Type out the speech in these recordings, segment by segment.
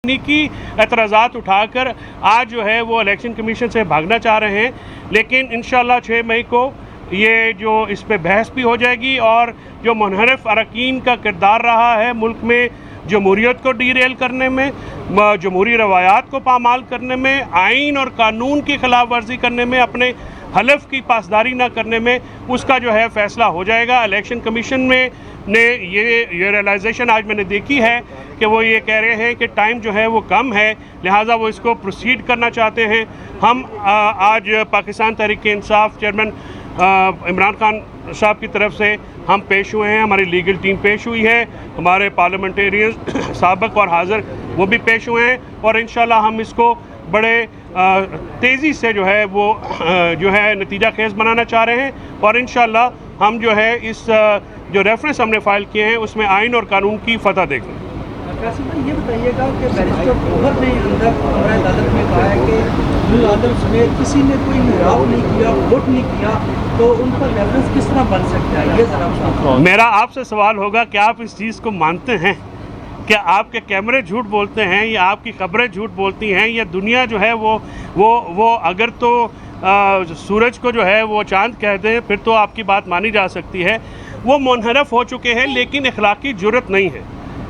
तकनीकी एतराज़ात उठाकर आज जो है वो इलेक्शन कमीशन से भागना चाह रहे हैं, लेकिन इंशाल्लाह 6 मई को ये जो इस पे बहस भी हो जाएगी और जो मुनहरिफ अरकान का किरदार रहा है मुल्क में जमहूरियत को डीरेल करने में, जमहूरी रवायात को पामाल करने में, आइन और कानून की खिलाफ वर्जी करने में, अपने हलफ की पासदारी ना करने में, उसका जो है फ़ैसला हो जाएगा। इलेक्शन कमीशन में ने ये रियलाइजेशन आज मैंने देखी है कि वो ये कह रहे हैं कि टाइम जो है वो कम है, लिहाजा वो इसको प्रोसीड करना चाहते हैं। हम आज पाकिस्तान तहरीक इंसाफ चेयरमैन इमरान खान साहब की तरफ से हम पेश हुए हैं, हमारी लीगल टीम पेश हुई है, हमारे पार्लियामेंटेरियन साबिक और हाज़िर वो भी पेश हुए हैं और इंशाल्लाह हम इसको बड़े तेज़ी से जो है वो जो है नतीजा खेज़ बनाना चाह रहे हैं और इंशाल्लाह हम जो है इस जो रेफरेंस हमने फ़ाइल किए हैं उसमें आइन और कानून की फतह देखें। कासिम भाई ये बताइएगा कि बैरिस्टर गौहर ने अंदर हमारे अदालत में कहा है कि नूर आलम समेत किसी ने कोई मेहराब नहीं किया, वोट नहीं किया, तो उन पर रेफरेंस किस तरह बन सकता है, ये ज़रा मेरा आपसे सवाल होगा कि आप इस चीज़ को मानते हैं? क्या आपके कैमरे झूठ बोलते हैं या आपकी खबरें झूठ बोलती हैं या दुनिया जो है वो अगर तो सूरज को जो है वो चांद कहते हैं फिर तो आपकी बात मानी जा सकती है। वो मुनहरफ हो चुके हैं लेकिन इखलाकी जुर्रत नहीं है।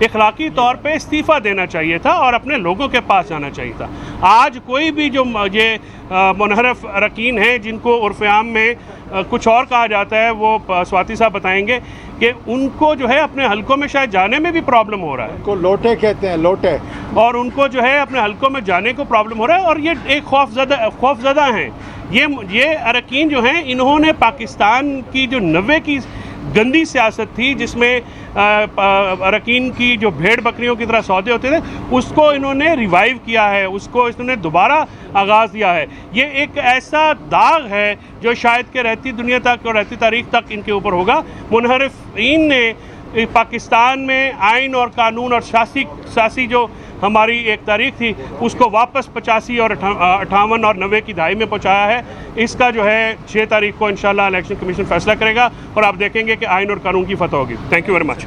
इखलाकी तौर पे इस्तीफ़ा देना चाहिए था और अपने लोगों के पास जाना चाहिए था। आज कोई भी जो ये मुनहरफ अरकान हैं जिनको उर्फ़ आम में कुछ और कहा जाता है, वो स्वाति साहब बताएंगे कि उनको जो है अपने हलकों में शायद जाने में भी प्रॉब्लम हो रहा है। उनको लोटे कहते हैं, लोटे, और उनको जो है अपने हलकों में जाने को प्रॉब्लम हो रहा है और ये एक खौफज़दा हैं। ये अरकान जो हैं इन्होंने पाकिस्तान की जो 90 की गंदी सियासत थी जिसमें अरकान की जो भेड़ बकरियों की तरह सौदे होते थे उसको इन्होंने रिवाइव किया है, उसको इन्होंने दोबारा आगाज़ दिया है। ये एक ऐसा दाग है जो शायद के रहती दुनिया तक और रहती तारीख तक इनके ऊपर होगा। मुनहरिफीन ने पाकिस्तान में आइन और कानून और सियासी जो हमारी एक तारीख थी उसको वापस 85 और 58 और 90 की दहाई में पहुंचाया है। इसका जो है 6 तारीख को इंशाल्लाह इलेक्शन कमीशन फैसला करेगा और आप देखेंगे कि आइन और कानून की फतह होगी। Thank you very much.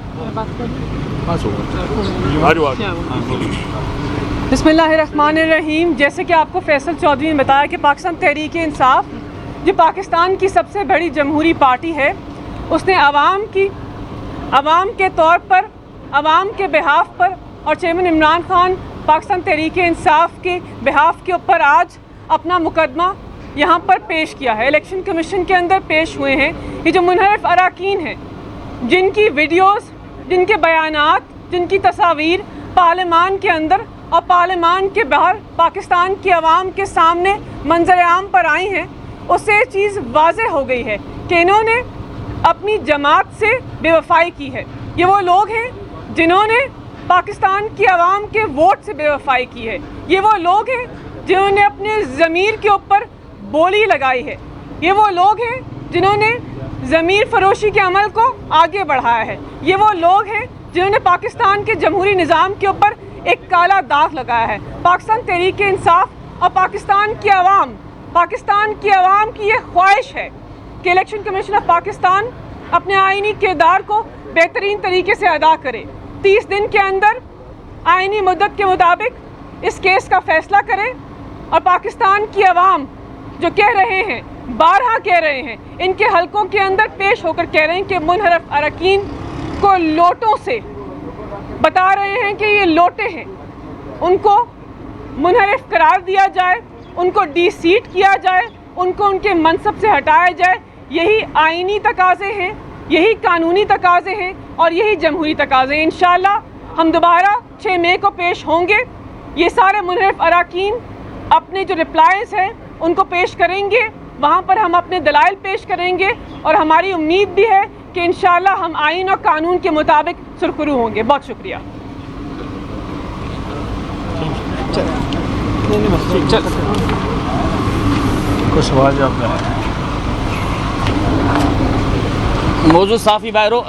बिस्मिल्लाहिर्रहमानिर्रहीम। जैसे कि आपको फैसल चौधरी ने बताया कि पाकिस्तान तहरीक इंसाफ जो पाकिस्तान की सबसे बड़ी जमहूरी पार्टी है, उसने आवाम के तौर पर, आवाम के बिहाफ पर और चेयरमैन इमरान खान पाकिस्तान तहरीक इंसाफ के बिहाफ के ऊपर आज अपना मुकदमा यहाँ पर पेश किया है। इलेक्शन कमीशन के अंदर पेश हुए हैं ये जो मुनहरिफ अरकान हैं, जिनकी वीडियोस, जिनके बयानात, जिनकी तस्वीर पार्लियामान के अंदर और पार्लियामान के बाहर पाकिस्तान की आवाम के सामने मंजर आम पर आई हैं, उससे ये चीज़ वाज़ेह हो गई है कि इन्होंने अपनी जमात से बेवफाई की है। ये वो लोग हैं जिन्होंने पाकिस्तान की आवाम के वोट से बेवफाई की है। ये वो लोग हैं जिन्होंने अपने ज़मीर के ऊपर बोली लगाई है। ये वो लोग हैं जिन्होंने ज़मीर फरोशी के अमल को आगे बढ़ाया है। ये वो लोग हैं जिन्होंने पाकिस्तान के जमहूरी निज़ाम के ऊपर एक काला दाग लगाया है। पाकिस्तान तहरीक इंसाफ और पाकिस्तान की आवाम की ये ख्वाहिश है कि इलेक्शन कमीशन ऑफ पाकिस्तान अपने आइनी किरदार को बेहतरीन तरीके से अदा करे, 30 दिन के अंदर आइनी मुद्दत के मुताबिक इस केस का फैसला करें और पाकिस्तान की आवाम जो कह रहे हैं, बारहा कह रहे हैं, इनके हलकों के अंदर पेश होकर कह रहे हैं कि मुनहरिफ अरकान को लोटों से बता रहे हैं कि ये लोटे हैं, उनको मुनहरिफ करार दिया जाए, उनको डी-सीट किया जाए, उनको उनके मनसब से हटाया जाए। यही आइनी तकाज़े हैं, यही कानूनी तकाज़े हैं और यही जमहूरी तकाज़े हैं। इंशाअल्लाह हम दोबारा 6 मई को पेश होंगे। ये सारे मुनहरिफ अरकान अपने जो रिप्लाइज हैं उनको पेश करेंगे, वहाँ पर हम अपने दलाइल पेश करेंगे और हमारी उम्मीद भी है कि इंशाअल्लाह हम आइन और कानून के मुताबिक सुरखरू होंगे। बहुत शुक्रिया। कुछ सवाल जवाब मौजूद साफ़ी बाहरों